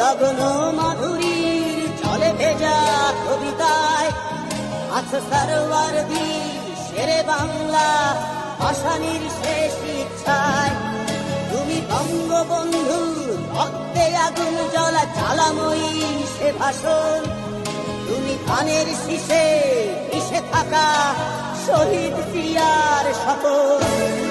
গগন মাধুরীর জলে ভেজা কবিতায় আছে সরওয়ারদি শেরে বাংলা ভাসানির শেষ ইচ্ছায়। তুমি বঙ্গবন্ধু রক্তে আগুন জ্বলা জ্বালাময়ী সে ভাষণ, তুমি ধানের শীষে মিশে থাকা শহীদ জিয়ার শপথ।